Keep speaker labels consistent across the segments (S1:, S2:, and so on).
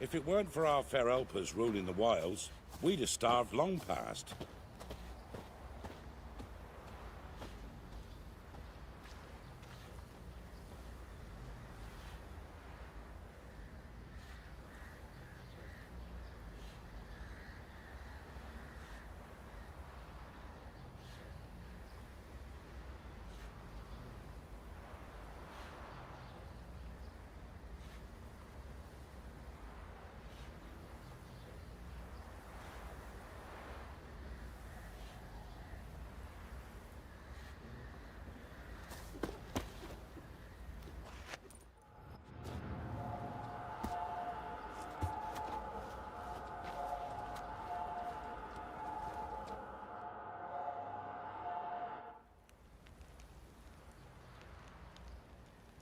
S1: If it weren't for our fair helpers ruling the wilds, we'd have starved long past.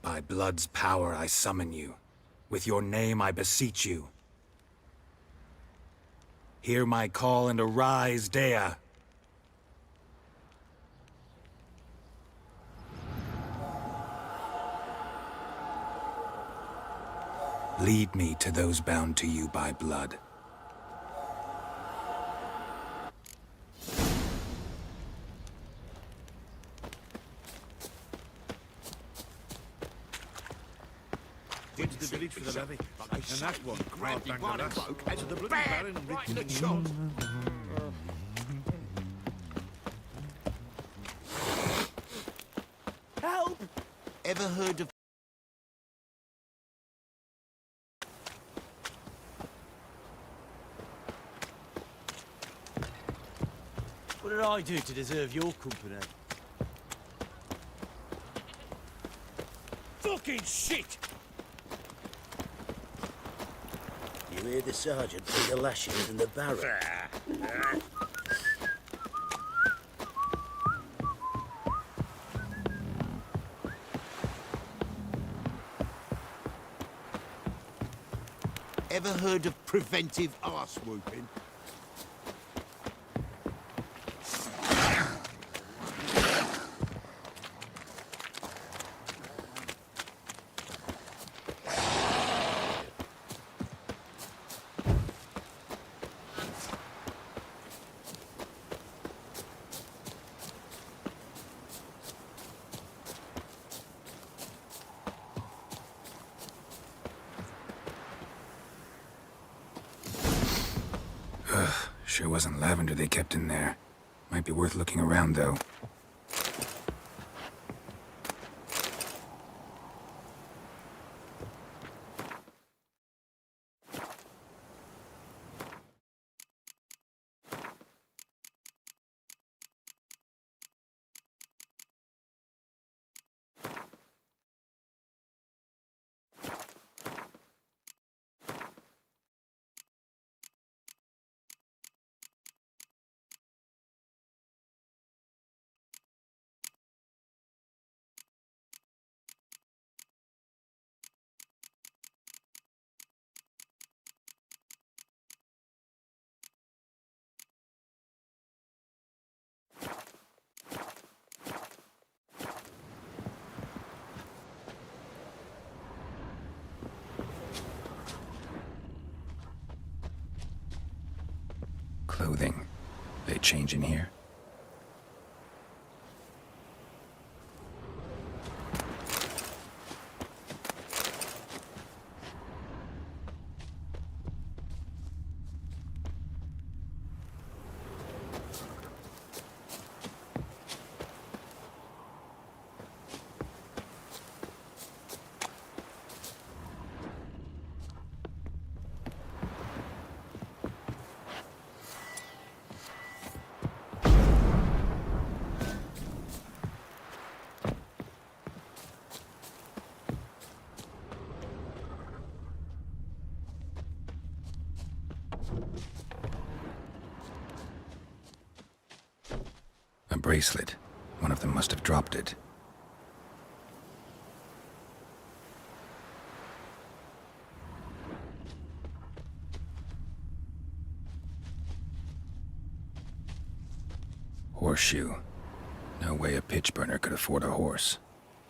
S2: By blood's power I summon you. With your name I beseech you. Hear my call and arise, Dea! Lead me to those bound to you by blood.
S3: Went to the village for the levy, and that one grabbed the bloke out of the bloody baron and ripped him in shot.
S4: Help! Ever heard of...
S5: What did I do to deserve your company?
S1: Fucking shit!
S4: You hear the sergeant with the lashings and the barrel? Ever heard of preventive arse whooping?
S2: Sure wasn't lavender they kept in there. Might be worth looking around, though. Clothing. They change in here? A bracelet. One of them must have dropped it. Horseshoe. No way a pitch burner could afford a horse.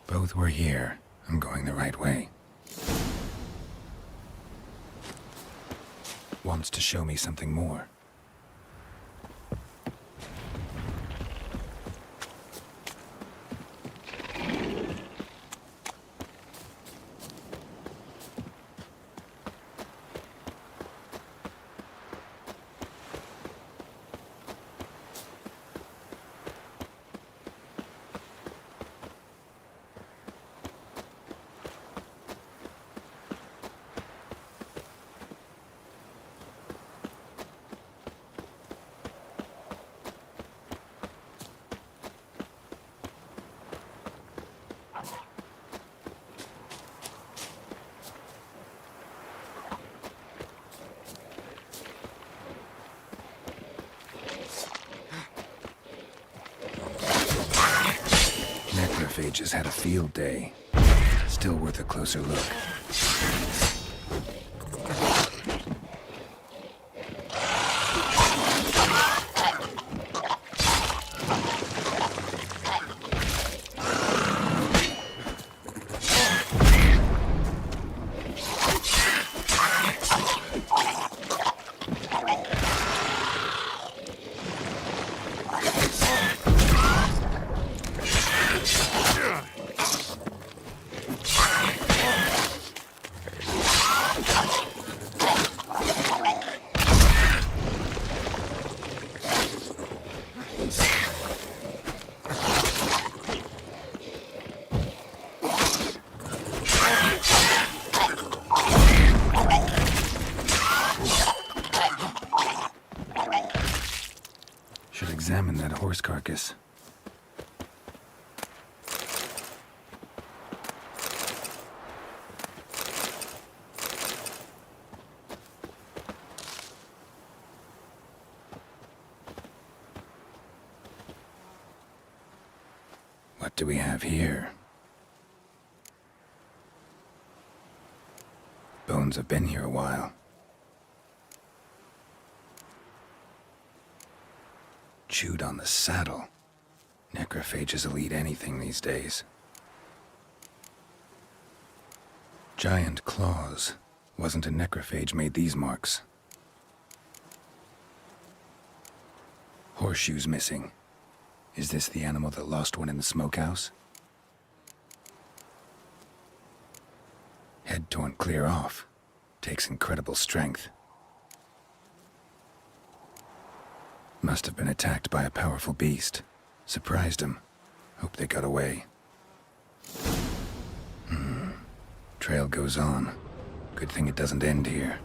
S2: Both were here. I'm going the right way. wants to show me something more. Necrophages had a field day. Still worth a closer look. Should examine that horse carcass. What do we have here? Bones have been here a while. Chewed on the saddle. Necrophages will eat anything these days. Giant claws. Wasn't a necrophage made these marks. Horseshoes missing. Is this the animal that lost one in the smokehouse? Head torn clear off. Takes incredible strength. Must have been attacked by a powerful beast. Surprised him. Hope they got away. Trail goes on. Good thing it doesn't end here.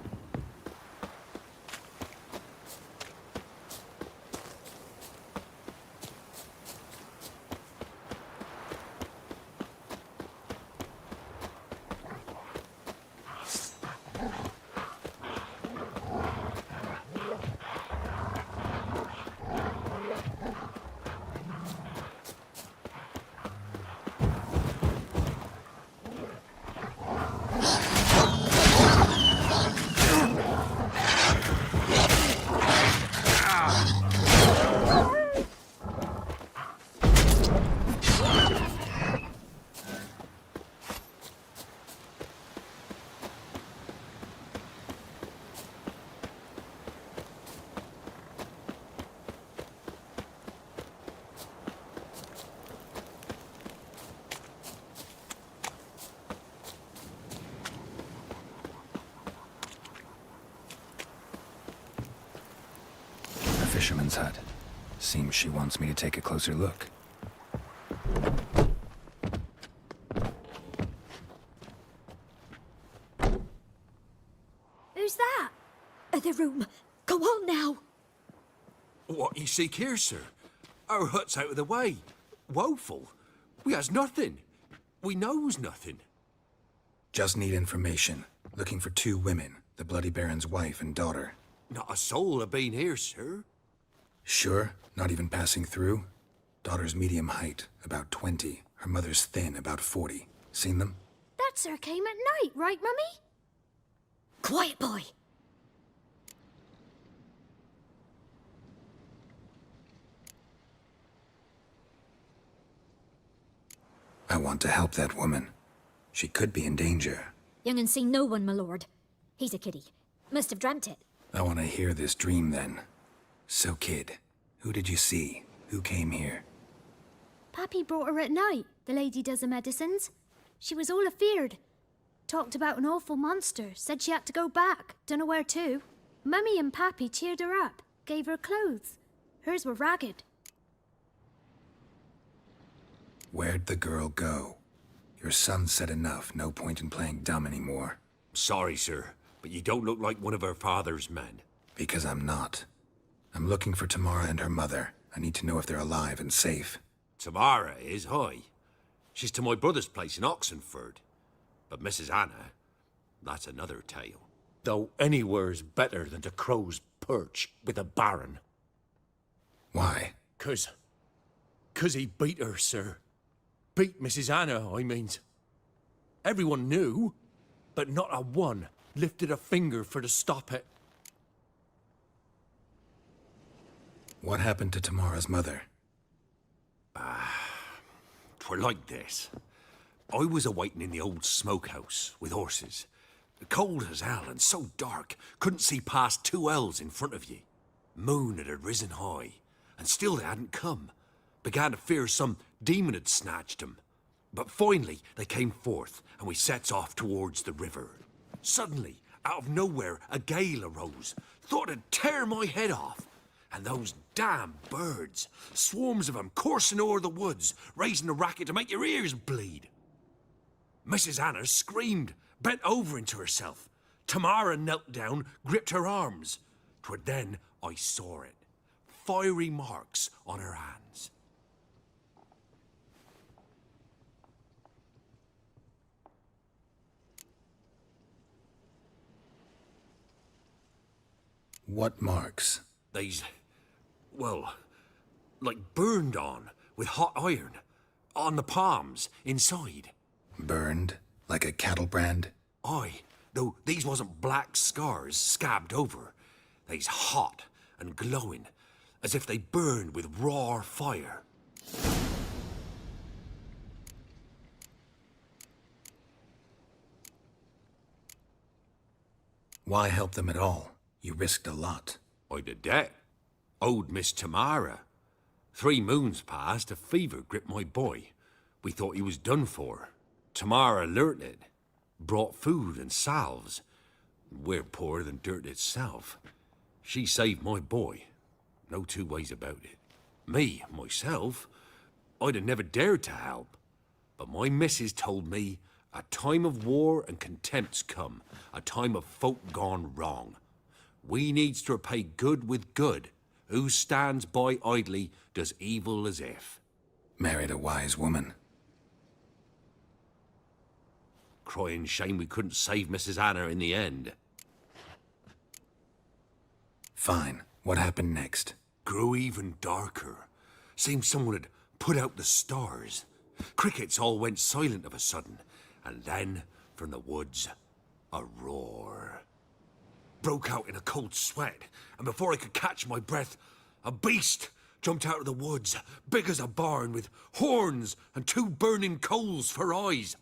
S2: Fisherman's hut. Seems she wants me to take a closer look.
S6: Who's that? The room. Go on now.
S7: What you seek here, sir? Our hut's out of the way. Woeful. We has nothing. We knows nothing.
S2: Just need information. Looking for 2 women. The Bloody Baron's wife and daughter.
S7: Not a soul have been here, sir.
S2: Sure? Not even passing through? Daughter's medium height, about 20. Her mother's thin, about 40. Seen them?
S6: That sir came at night, right, Mummy? Quiet, boy.
S2: I want to help that woman. She could be in danger.
S6: Young and seen no one, my lord. He's a kiddie. Must have dreamt it.
S2: I want to hear this dream then. So, kid, who did you see? Who came here?
S6: Pappy brought her at night, the lady does the medicines. She was all afeared. Talked about an awful monster, said she had to go back, dunno where to. Mummy and Pappy cheered her up, gave her clothes. Hers were ragged.
S2: Where'd the girl go? Your son said enough, no point in playing dumb anymore.
S7: Sorry, sir, but you don't look like one of her father's men.
S2: Because I'm not. I'm looking for Tamara and her mother. I need to know if they're alive and safe.
S7: Tamara is, aye. She's to my brother's place in Oxenford. But Mrs. Anna, that's another tale.
S8: Though anywhere's better than to Crow's Perch with a baron.
S2: Why?
S8: 'Cause he beat her, sir. Beat Mrs. Anna, I means. Everyone knew, but not a one lifted a finger for to stop it.
S2: What happened to Tamara's mother?
S7: 'Twere like this. I was awaiting in the old smokehouse with horses. Cold as hell and so dark, couldn't see past 2 ells in front of ye. Moon had risen high, and still they hadn't come. Began to fear some demon had snatched them. But finally they came forth, and we sets off towards the river. Suddenly, out of nowhere, a gale arose. Thought it'd tear my head off. And those damn birds, swarms of 'em coursing o'er the woods, raising a racket to make your ears bleed. Mrs. Anna screamed, bent over into herself. Tamara knelt down, gripped her arms. 'Twere then I saw it. Fiery marks on her hands.
S2: What marks?
S7: They's, well, like burned on with hot iron. On the palms, inside.
S2: Burned? Like a cattle brand?
S7: Aye, though these wasn't black scars scabbed over. They's hot and glowing, as if they burned with raw fire.
S2: Why help them at all? You risked a lot.
S7: I'd a debt. Owed Miss Tamara. 3 moons passed, a fever gripped my boy. We thought he was done for. Tamara learnt it. Brought food and salves. We're poorer than dirt itself. She saved my boy. No 2 ways about it. Me, myself, I'd have never dared to help. But my missus told me a time of war and contempt's come. A time of folk gone wrong. We needs to repay good with good. Who stands by idly does evil as if.
S2: Married a wise woman.
S7: Crying shame we couldn't save Mrs. Anna in the end.
S2: Fine. What happened next?
S7: Grew even darker. Seemed someone had put out the stars. Crickets all went silent of a sudden. And then, from the woods, a roar. Broke out in a cold sweat, and before I could catch my breath, a beast jumped out of the woods, big as a barn, with horns and 2 burning coals for eyes.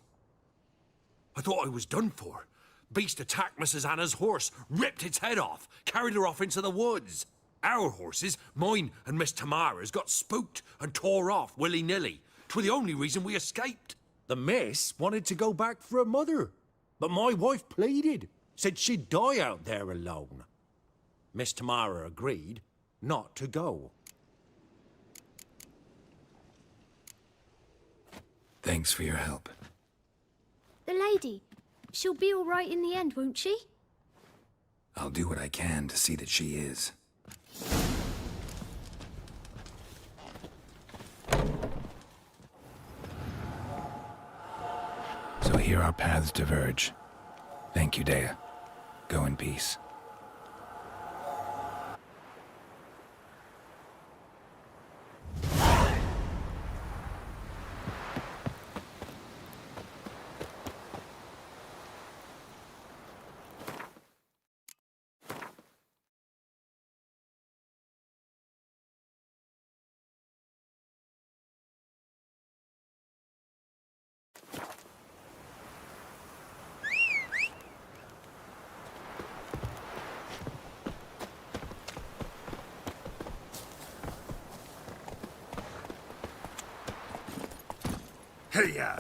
S7: I thought I was done for. Beast attacked Mrs. Anna's horse, ripped its head off, carried her off into the woods. Our horses, mine and Miss Tamara's, got spooked and tore off willy-nilly. 'Twere the only reason we escaped.
S8: The miss wanted to go back for her mother, but my wife pleaded, said she'd die out there alone. Miss Tamara agreed not to go.
S2: Thanks for your help.
S6: The lady, she'll be all right in the end, won't she?
S2: I'll do what I can to see that she is. So here our paths diverge. Thank you, Dea. Go in peace.
S3: Hey-ya!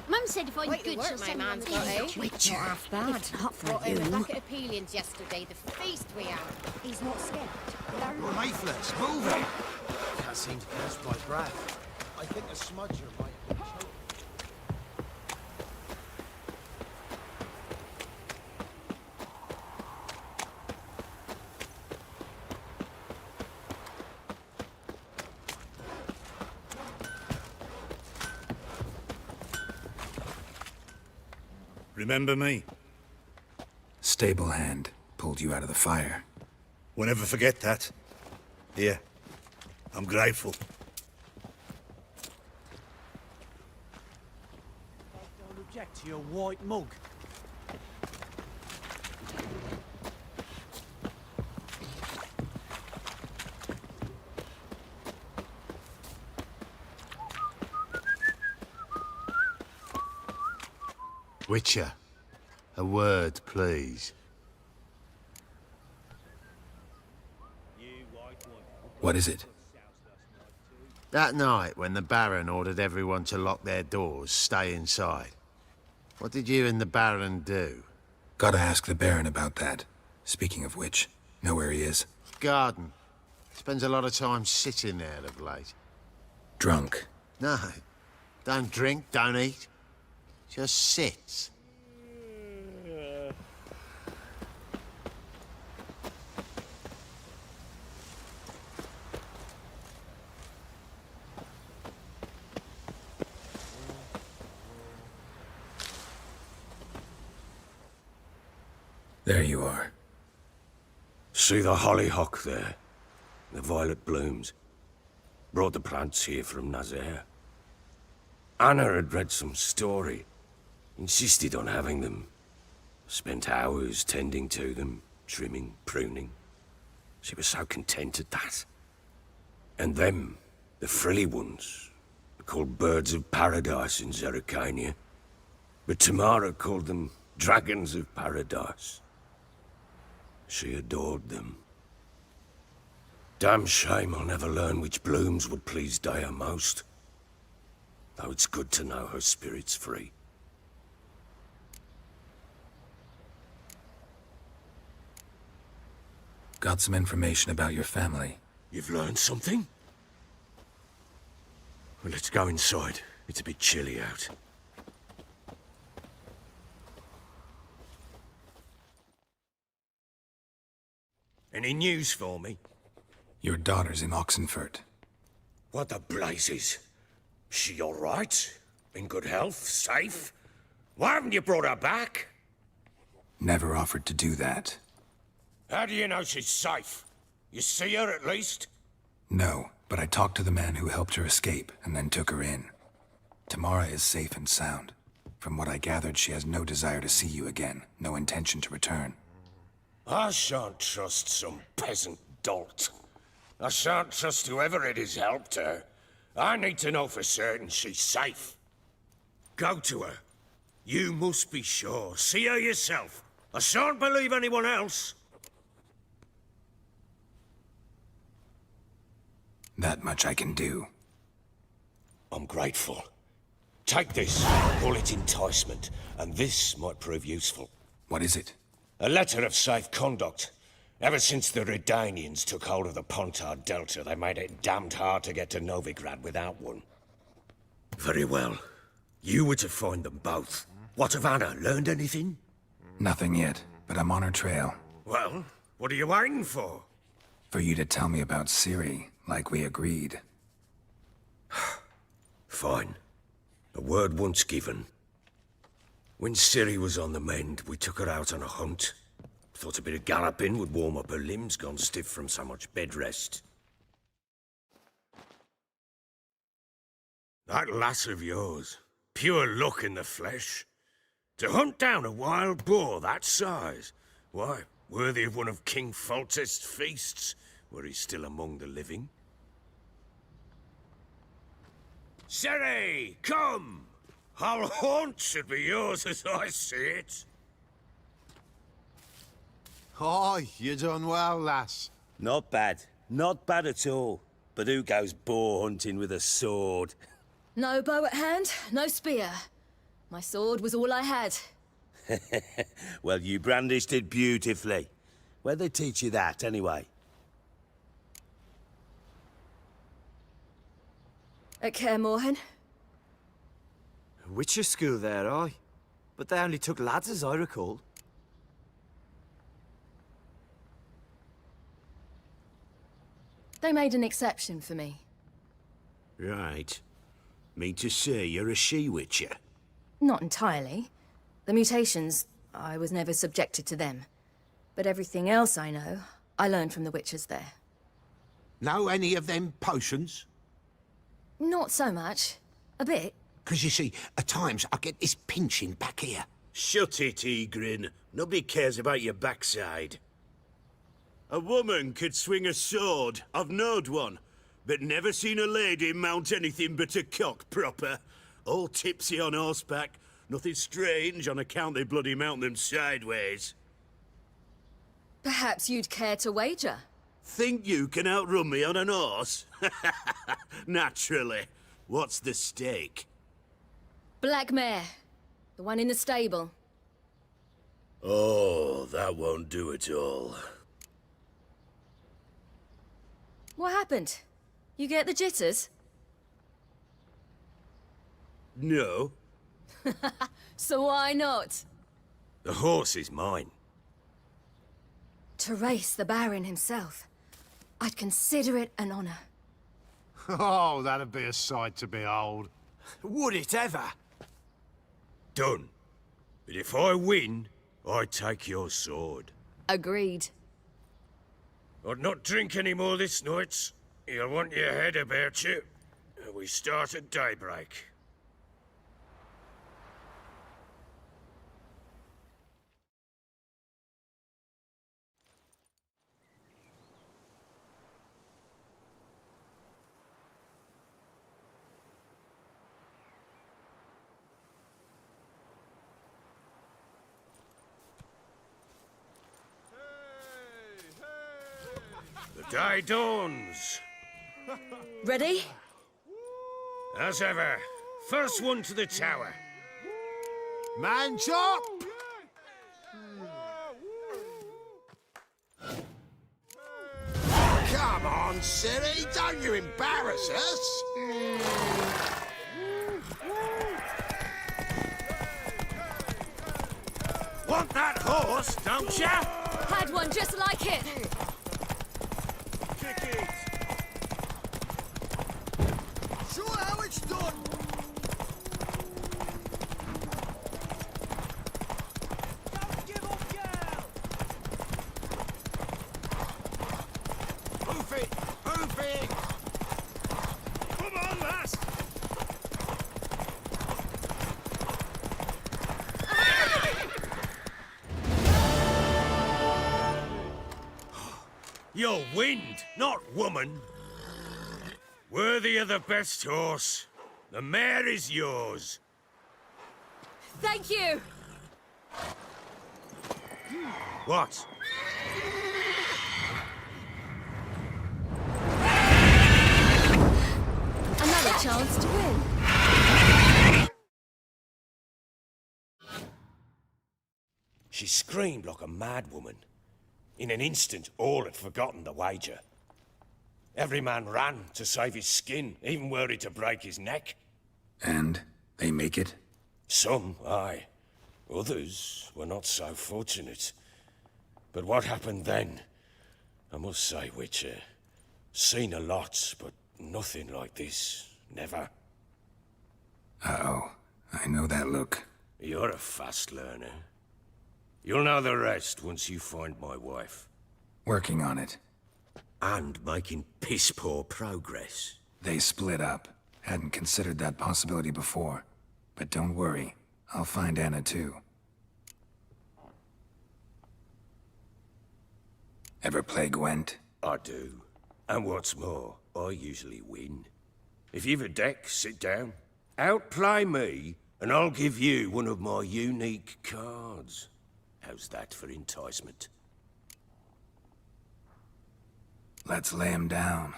S6: Mum said if I'm
S9: Quite the
S6: good,
S9: work
S6: she'll
S9: my
S6: send me on
S9: man's
S6: the
S9: got, eh?
S6: village.
S9: Not half bad.
S10: It's not for
S9: Brought in a
S10: you.
S9: bucket of Pelians yesterday, the feast we had.
S10: He's not scared.
S3: You're lifeless. Move it!
S5: Can't seem to catch my breath.
S3: I think a smudger might have been choking. Remember me?
S2: Stable hand pulled you out of the fire.
S3: We'll never forget that. Here. I'm grateful.
S5: Don't object to your white mug.
S11: Witcher, a word, please.
S2: What is it?
S11: That night when the Baron ordered everyone to lock their doors, stay inside. What did you and the Baron do?
S2: Gotta ask the Baron about that. Speaking of which, know where he is?
S11: Garden. Spends a lot of time sitting there of late.
S2: Drunk.
S11: No, don't drink, don't eat. Just sits.
S2: There you are.
S7: See the hollyhock there? The violet blooms. Brought the plants here from Nazaire. Anna had read some story. Insisted on having them. Spent hours tending to them, trimming, pruning. She was so content at that. And them, the frilly ones, are called birds of paradise in Zerrikania. But Tamara called them dragons of paradise. She adored them. Damn shame I'll never learn which blooms would please Dea most. Though it's good to know her spirit's free.
S2: Got some information about your family.
S7: You've learned something? Well, let's go inside. It's a bit chilly out. Any news for me?
S2: Your daughter's in Oxenfurt.
S7: What the blazes? She all right? In good health? Safe? Why haven't you brought her back?
S2: Never offered to do that.
S7: How do you know she's safe? You see her at least?
S2: No, but I talked to the man who helped her escape and then took her in. Tamara is safe and sound. From what I gathered, she has no desire to see you again, no intention to return.
S7: I shan't trust some peasant dolt. I shan't trust whoever it is helped her. I need to know for certain she's safe. Go to her. You must be sure. See her yourself. I shan't believe anyone else.
S2: That much I can do.
S7: I'm grateful. Take this. Call it enticement, and this might prove useful.
S2: What is it?
S7: A letter of safe conduct.
S10: Ever since the Redanians took hold of the Pontard Delta, they made it damned hard to get to Novigrad without one. Very well. You were to find them both. What of Anna? Learned anything?
S2: Nothing yet, but I'm on her trail.
S10: Well, what are you waiting for?
S2: For you to tell me about Ciri, like we agreed.
S10: Fine. A word once given. When Ciri was on the mend, we took her out on a hunt. Thought a bit of galloping would warm up her limbs, gone stiff from so much bed rest. That lass of yours, pure luck in the flesh. To hunt down a wild boar that size, why, worthy of one of King Foltest's feasts, were he still among the living. Ciri, come! Our haunt should be yours as I see it.
S11: Aye, you done well, lass.
S4: Not bad. Not bad at all. But who goes boar hunting with a sword?
S12: No bow at hand, no spear. My sword was all I had.
S4: Well, you brandished it beautifully. Where'd they teach you that, anyway?
S12: At Kaer Morhen.
S5: Witcher school there, aye. But they only took lads, as I recall.
S12: They made an exception for me.
S10: Right. Mean to say you're a she-witcher?
S12: Not entirely. The mutations, I was never subjected to them. But everything else I know, I learned from the witchers there.
S10: Know any of them potions?
S12: Not so much. A bit.
S10: 'Cause you see, at times I get this pinching back here.
S4: Shut it, Egrin. Nobody cares about your backside. A woman could swing a sword. I've knowed one. But never seen a lady mount anything but a cock proper. All tipsy on horseback. Nothing strange on account they bloody mount them sideways.
S12: Perhaps you'd care to wager?
S4: Think you can outrun me on an horse? Naturally. What's the stake?
S12: Black mare. The one in the stable.
S4: Oh, that won't do it all.
S12: What happened? You get the jitters?
S4: No.
S12: So why not?
S10: The horse is mine.
S12: To race the Baron himself. I'd consider it an honor.
S11: Oh, that'd be a sight to behold.
S5: Would it ever?
S10: Done. But if I win, I take your sword.
S12: Agreed.
S10: I'd not drink any more this night. You'll want your head about you. We start at daybreak. The day dawns.
S12: Ready?
S10: As ever, first one to the tower.
S11: Man's up!
S10: Come on, Ciri, don't you embarrass us. Want that horse, don't ya?
S12: Had one just like it.
S10: Kick it.
S3: Show how it's done!
S5: Don't give up, girl!
S10: Hoof it! Hoof it! Come on, lass! You're wind, not woman. Worthy of the best horse. The mare is yours.
S12: Thank you.
S10: What?
S12: Another chance to win.
S10: She screamed like a mad woman. In an instant, all had forgotten the wager. Every man ran to save his skin, even worried to break his neck.
S2: And they make it?
S10: Some, aye. Others were not so fortunate. But what happened then? I must say, Witcher, seen a lot, but nothing like this. Never.
S2: Uh-oh. I know that look.
S10: You're a fast learner. You'll know the rest once you find my wife.
S2: Working on it.
S10: And making piss-poor progress.
S2: They split up. Hadn't considered that possibility before. But don't worry. I'll find Anna too. Ever play Gwent?
S10: I do. And what's more, I usually win. If you've a deck, sit down. Outplay me, and I'll give you one of my unique cards. How's that for enticement?
S2: Let's lay him down.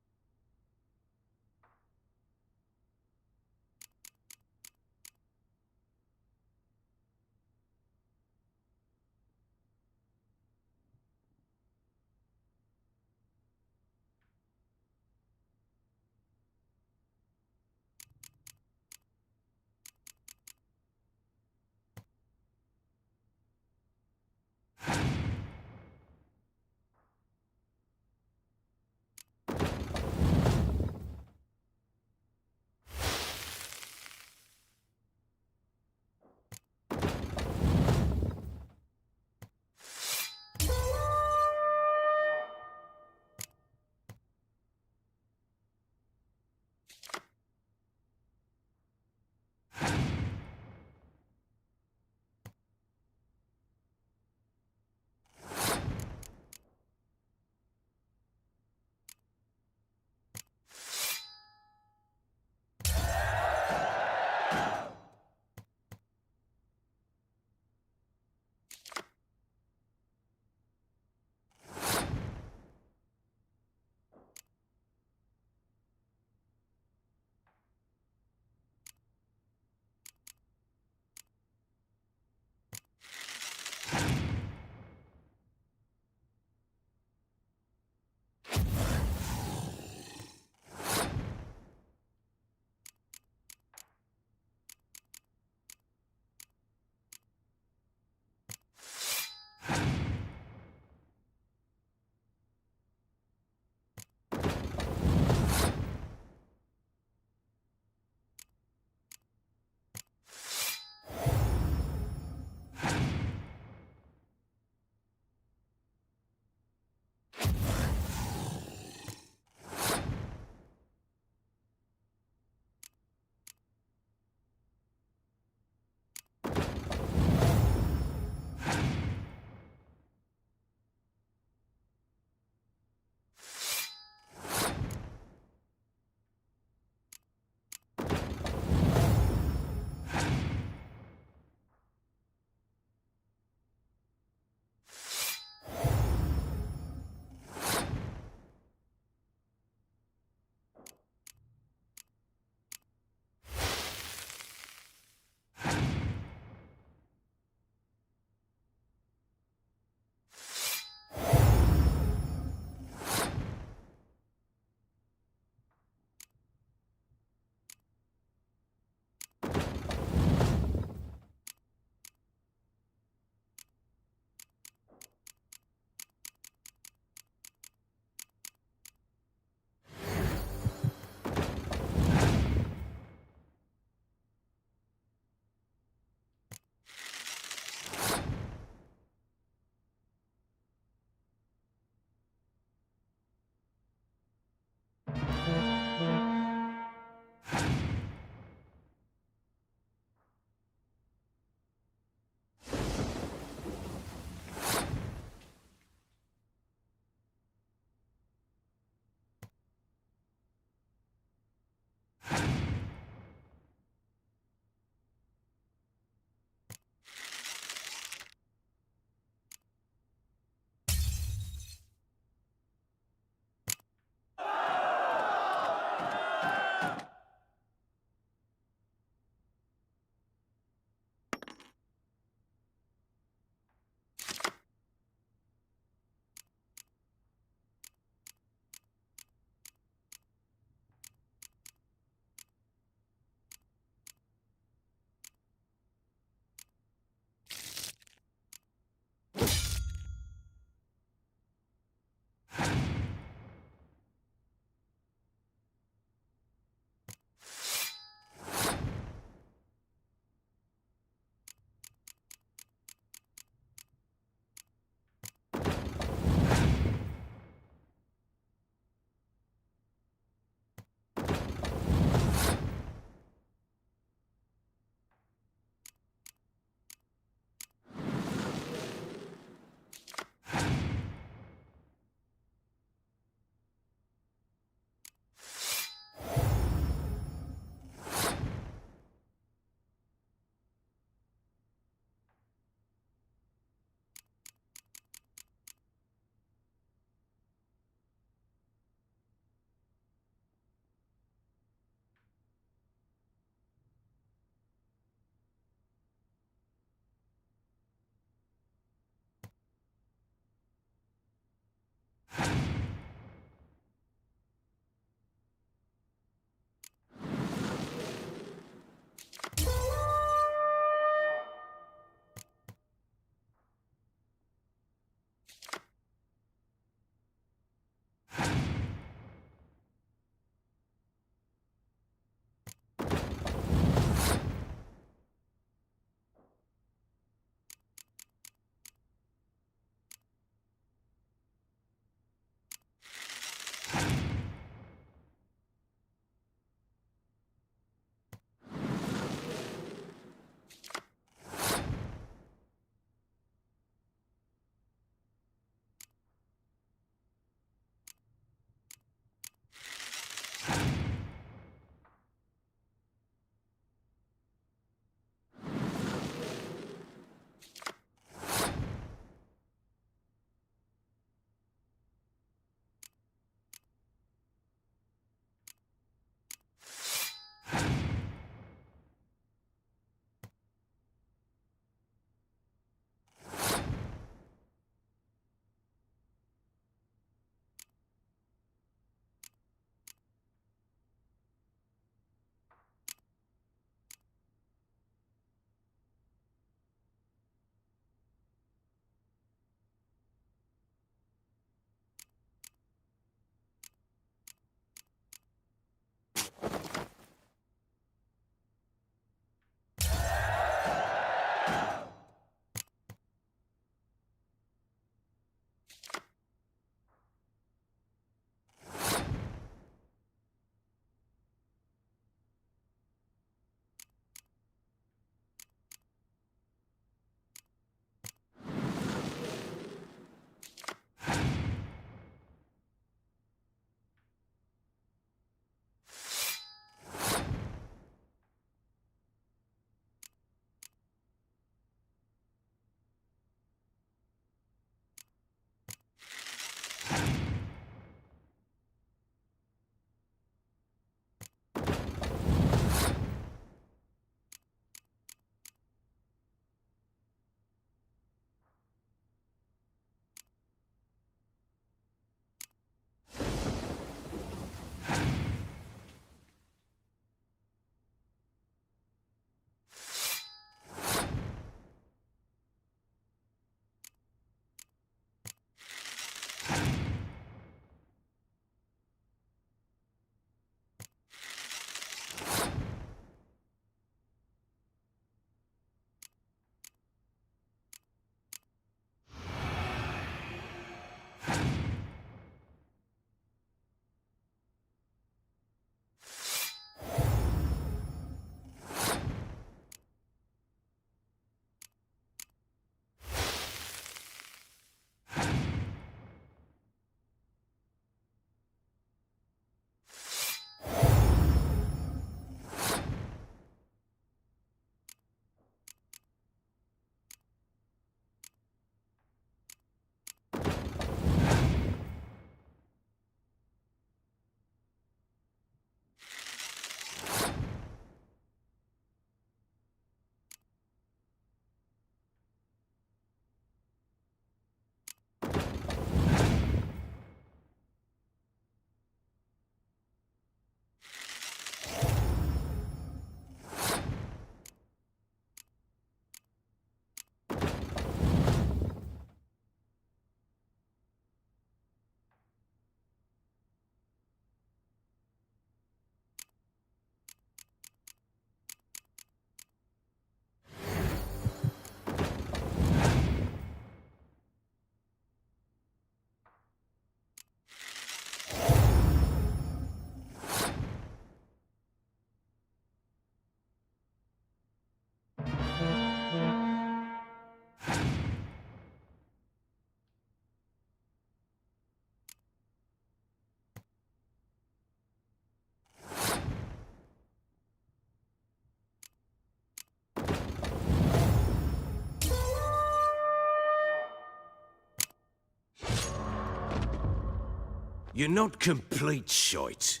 S10: You're not complete shite,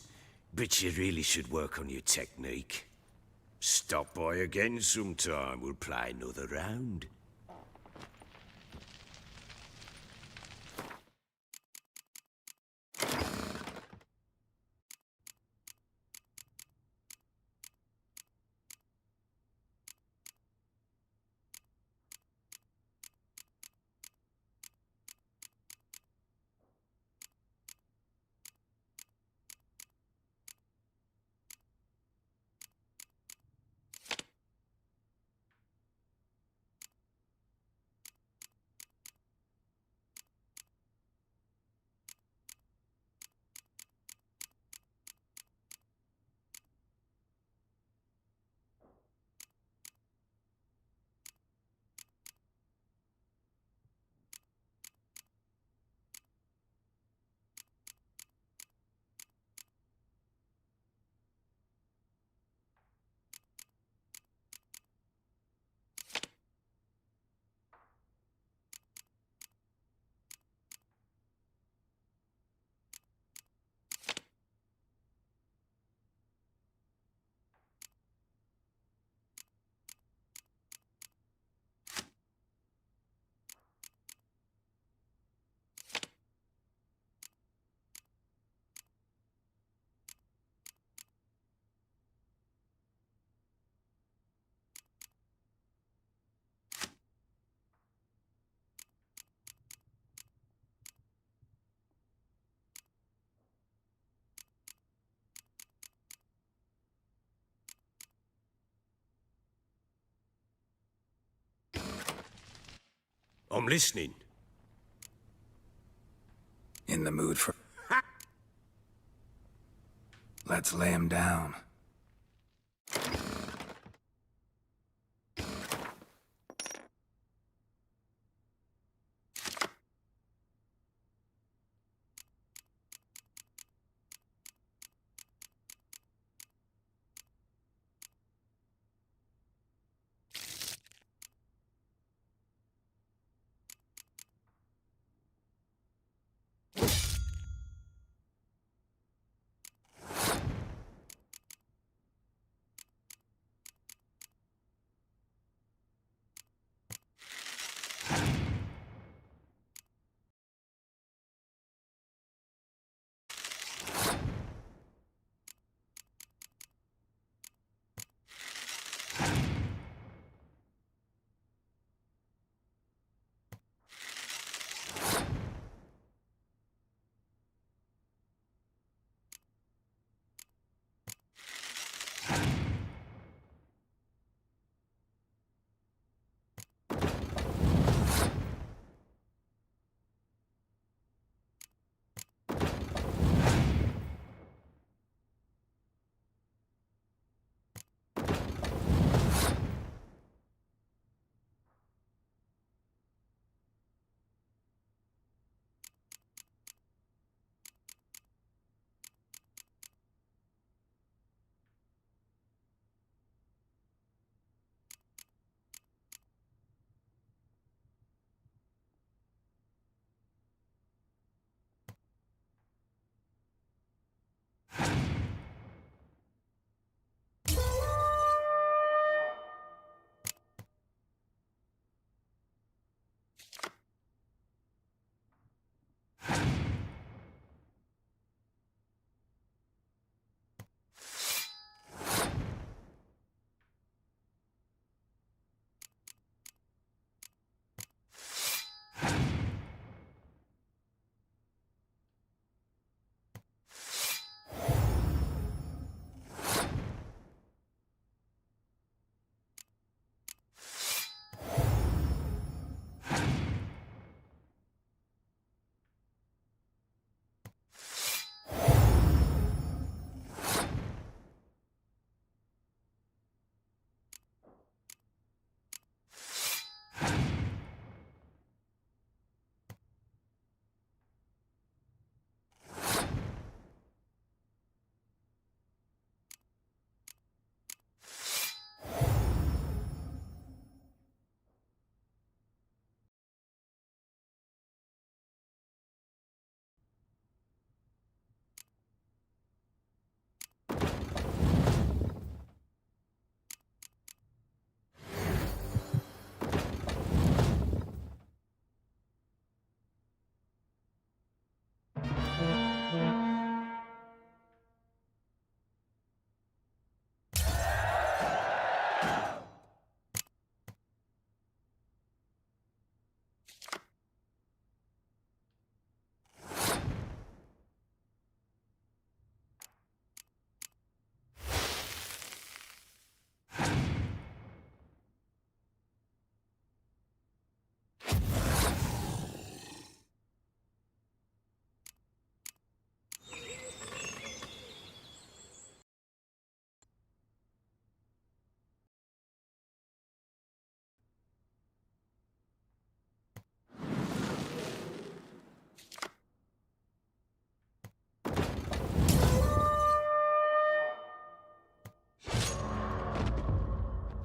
S10: but you really should work on your technique. Stop by again sometime, we'll play another round. I'm listening.
S2: In the mood for... Let's lay him down.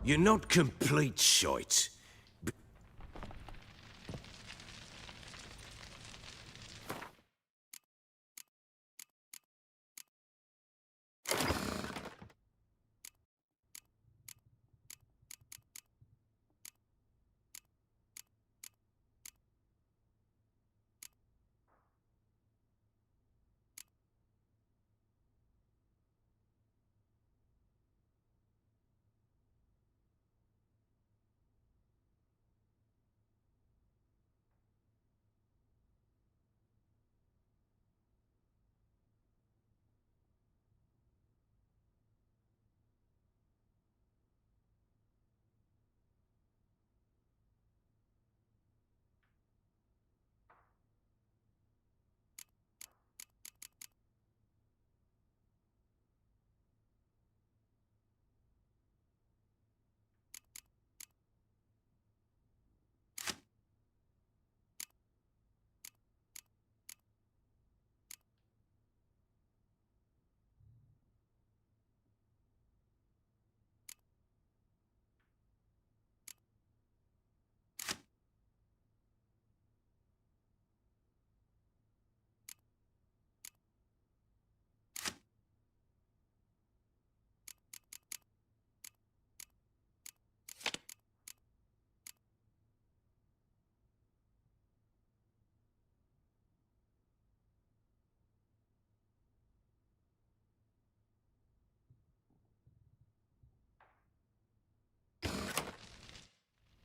S10: You're not complete shite.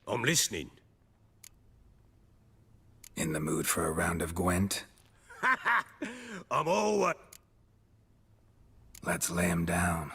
S10: I'm listening.
S2: In the mood for a round of Gwent?
S10: I'm all...
S2: Let's lay him down.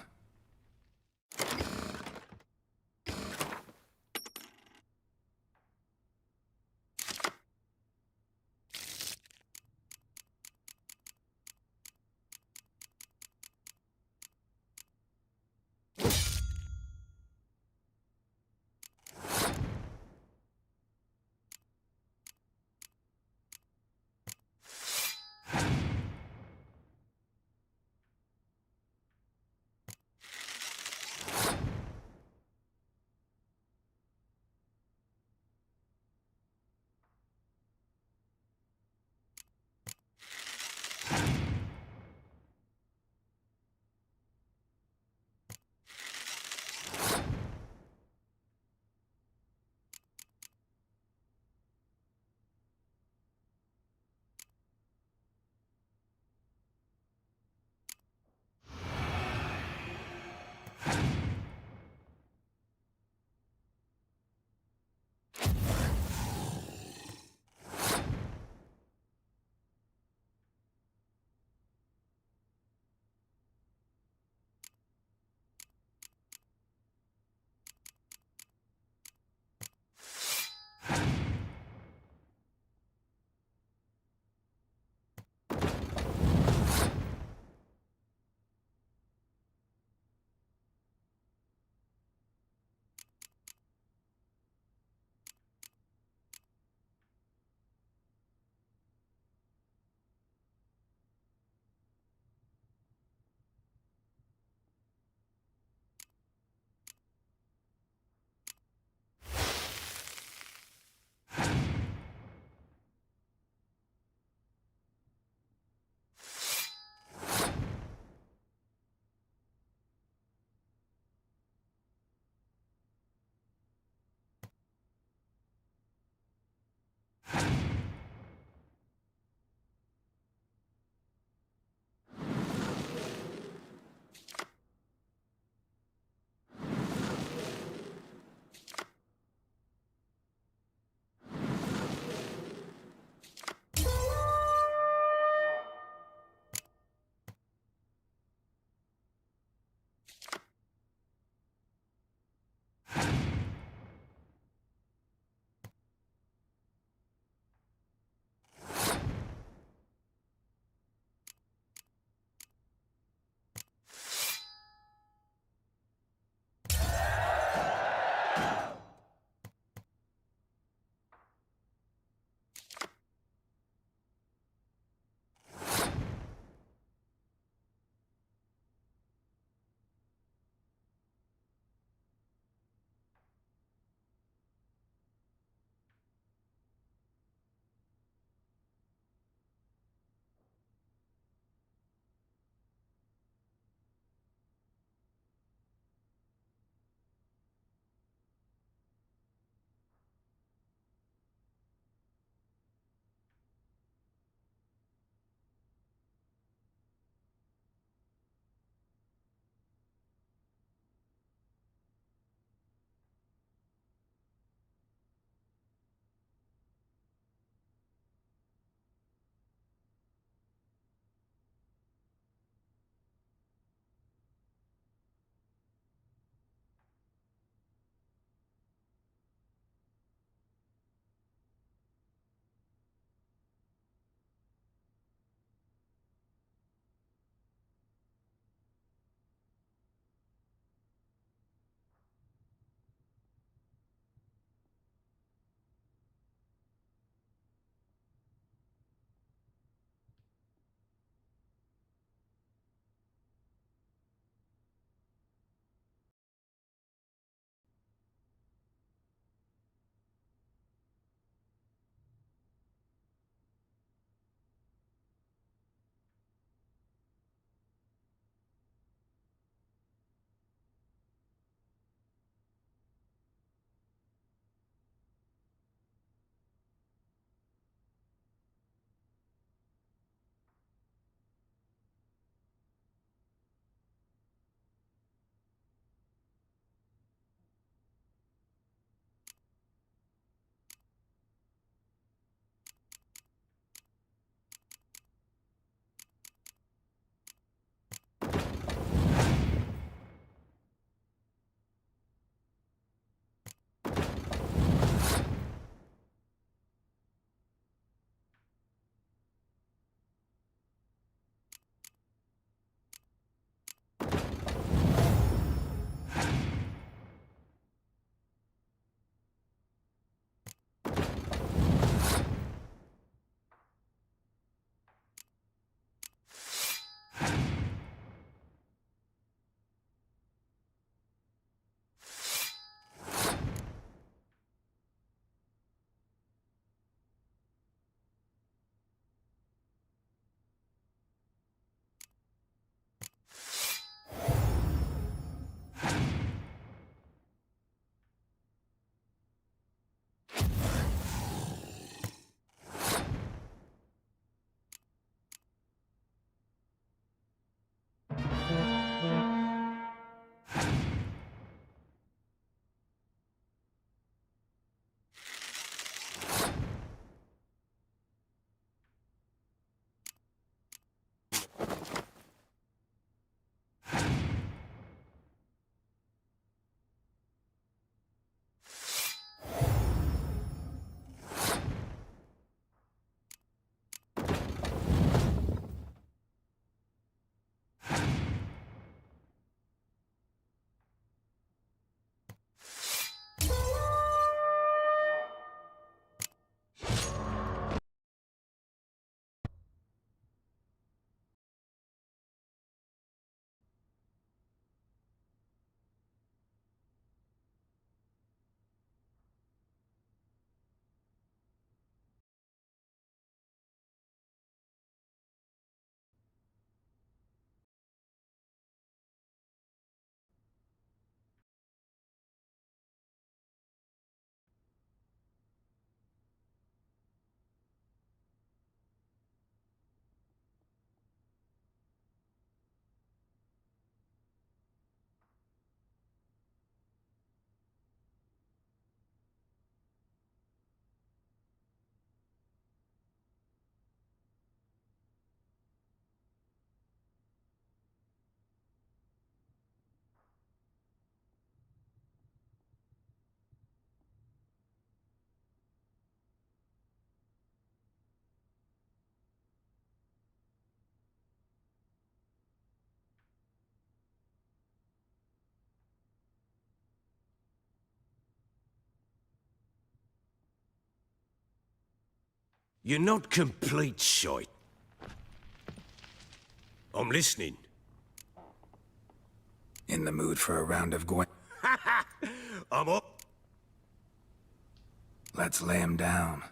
S10: You're not complete shite. I'm listening.
S2: In the mood for a round of Gwen?
S10: I'm up.
S2: Let's lay him down.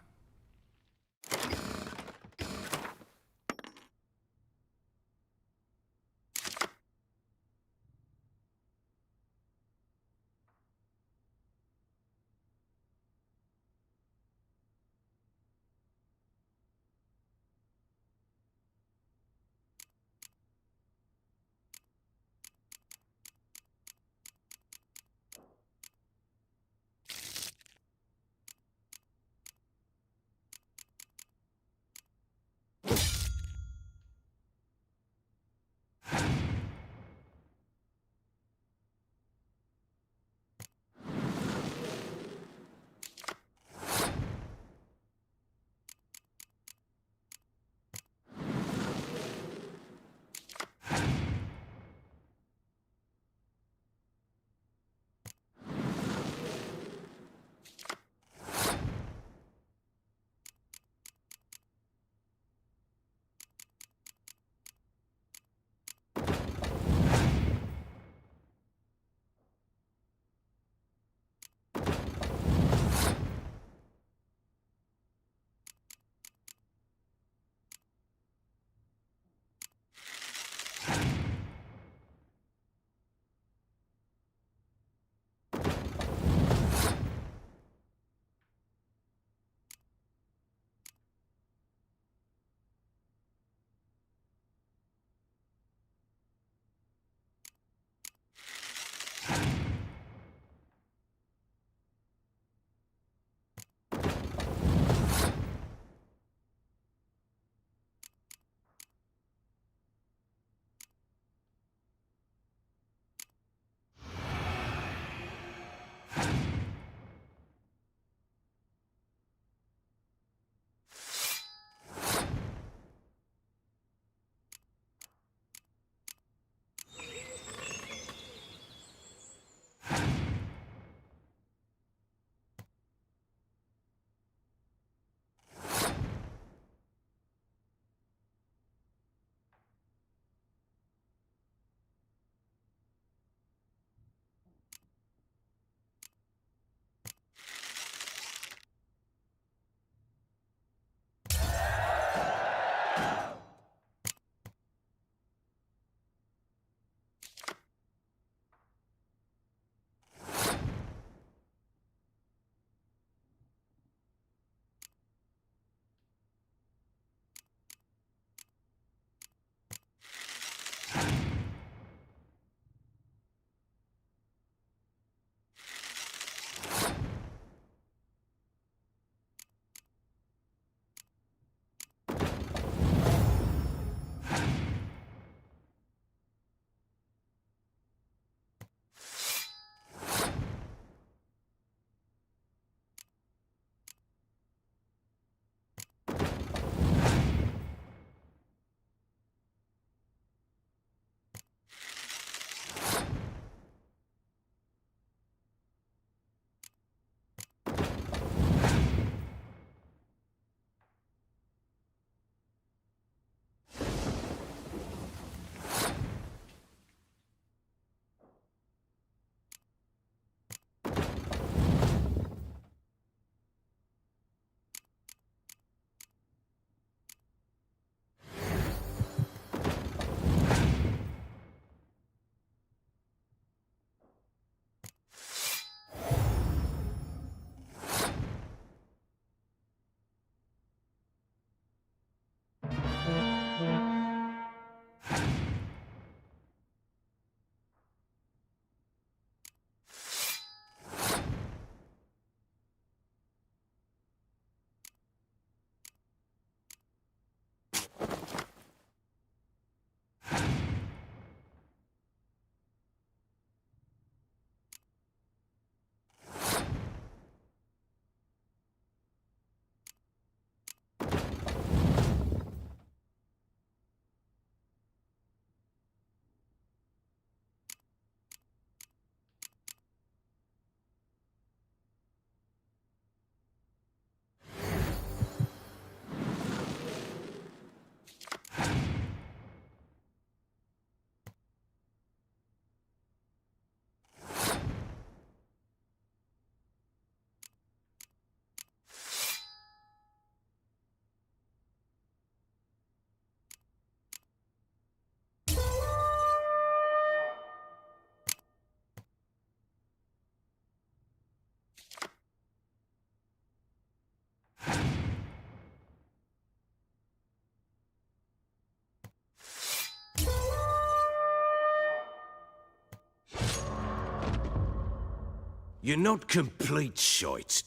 S10: You're not complete shite.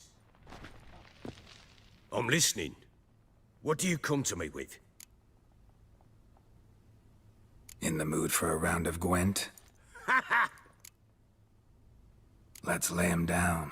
S10: I'm listening. What do you come to me with?
S2: In the mood for a round of Gwent? Let's lay him down.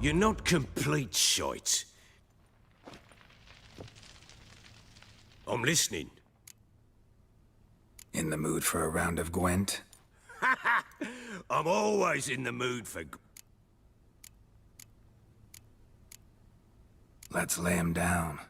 S10: You're not complete shite. I'm listening.
S2: In the mood for a round of Gwent?
S10: I'm always in the mood for...
S2: Let's lay him down.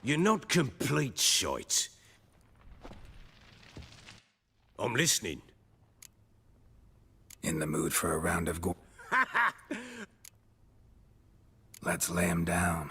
S10: You're not complete shite. I'm listening.
S2: In the mood for a round of go... Let's lay him down.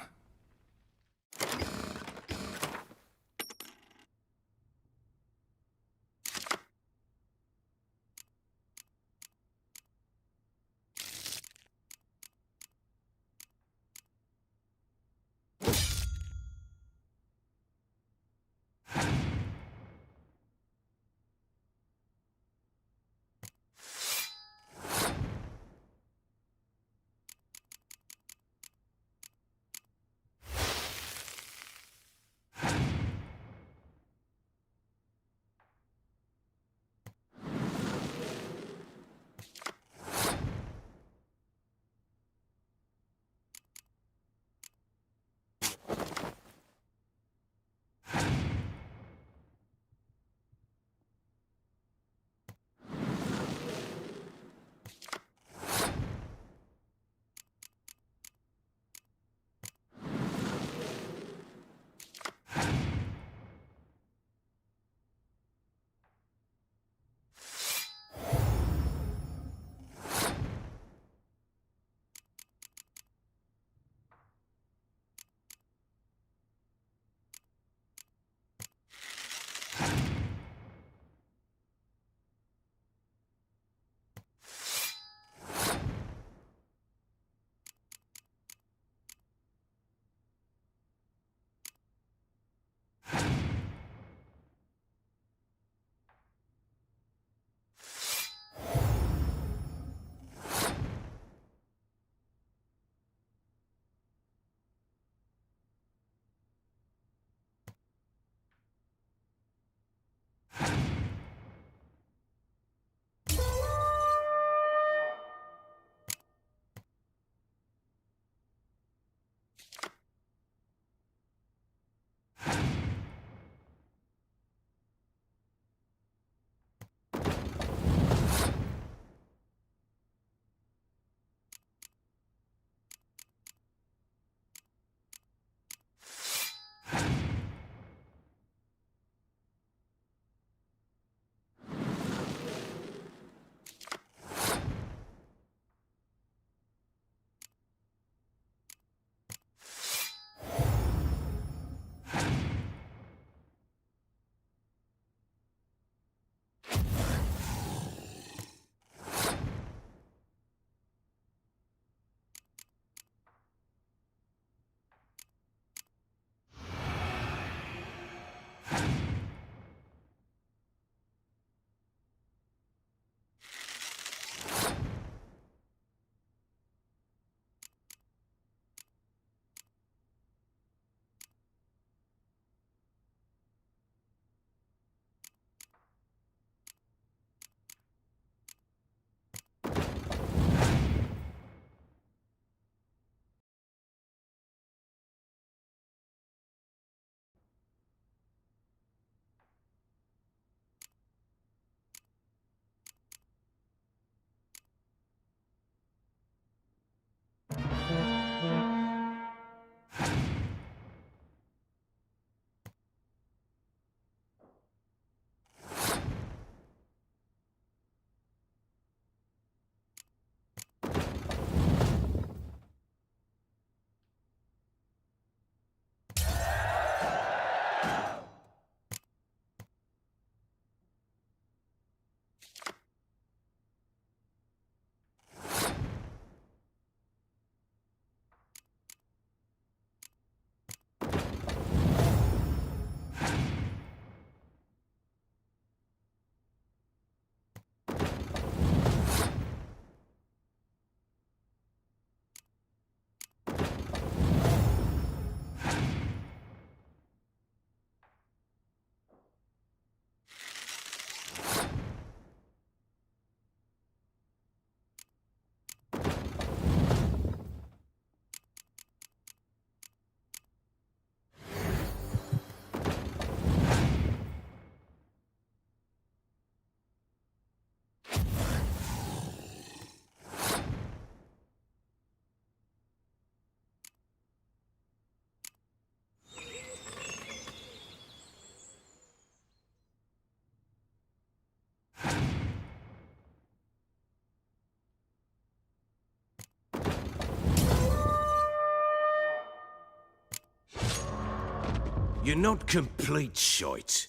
S10: You're not complete shite.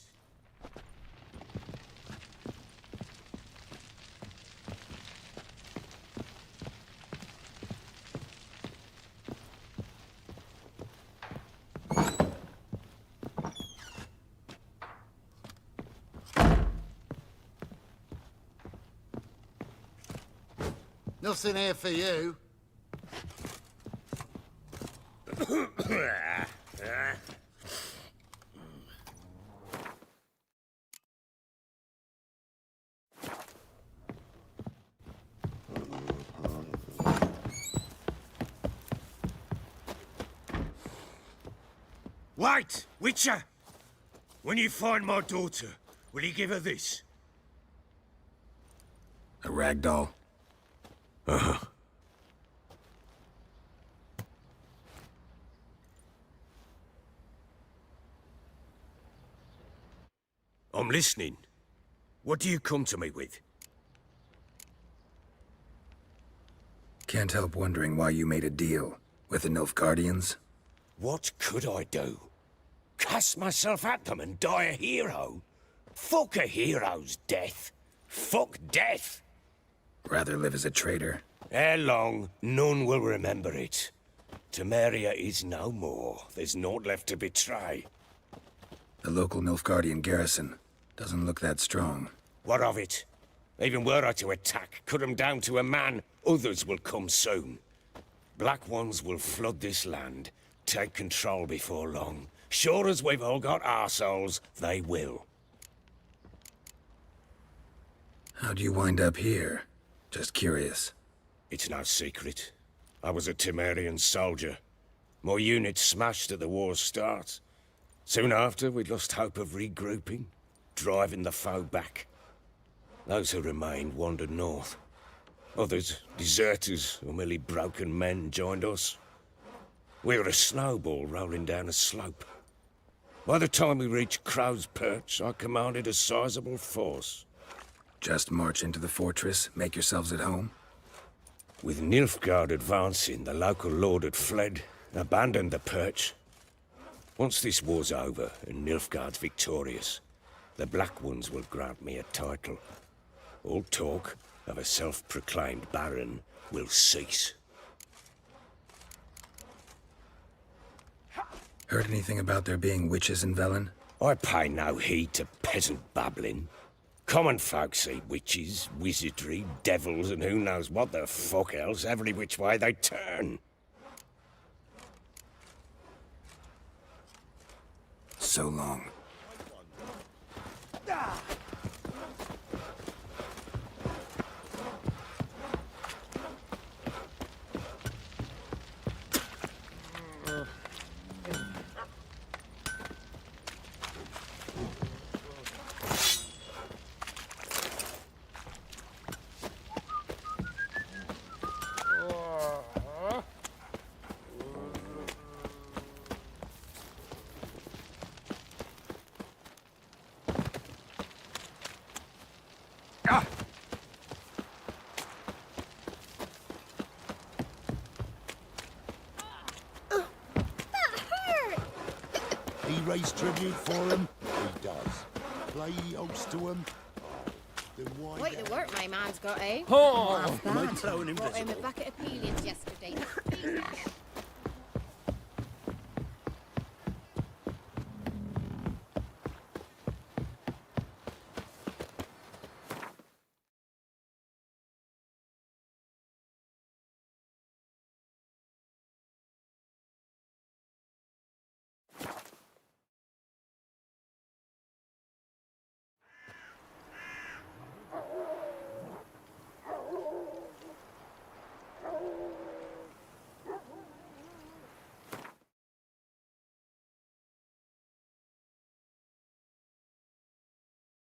S11: Nothing here for you.
S10: Wait, Witcher! When you find my daughter, will you give her this?
S2: A rag doll?
S10: Uh-huh. I'm listening. What do you come to me with?
S2: Can't help wondering why you made a deal with the Nilfgaardians.
S10: What could I do? Cast myself at them and die a hero? Fuck a hero's death. Fuck death.
S2: Rather live as a traitor.
S10: Ere long, none will remember it. Temeria is no more. There's naught left to betray.
S2: The local Nilfgaardian garrison doesn't look that strong.
S10: What of it? Even were I to attack, cut 'em down to a man, others will come soon. Black ones will flood this land, take control before long. Sure as we've all got arseholes, they will.
S2: How'd you wind up here? Just curious.
S10: It's no secret. I was a Temerian soldier. My unit smashed at the war's start. Soon after, we'd lost hope of regrouping, driving the foe back. Those who remained wandered north. Others, deserters or merely broken men, joined us. We were a snowball rolling down a slope. By the time we reached Crow's Perch, I commanded a sizable force.
S2: Just march into the fortress, make yourselves at home?
S10: With Nilfgaard advancing, the local lord had fled, abandoned the Perch. Once this war's over and Nilfgaard's victorious, the Black Ones will grant me a title. All talk of a self-proclaimed baron will cease.
S2: Heard anything about there being witches in Velen?
S10: I pay no heed to peasant babbling. Common folk see witches, wizardry, devils, and who knows what the fuck else every which way they turn.
S2: So long.
S3: He raised tribute for him? He does. Play host to him? Then why...
S9: Quite the work my man's got, eh?
S8: Oh!
S9: Brought him a bucket of peelings yesterday.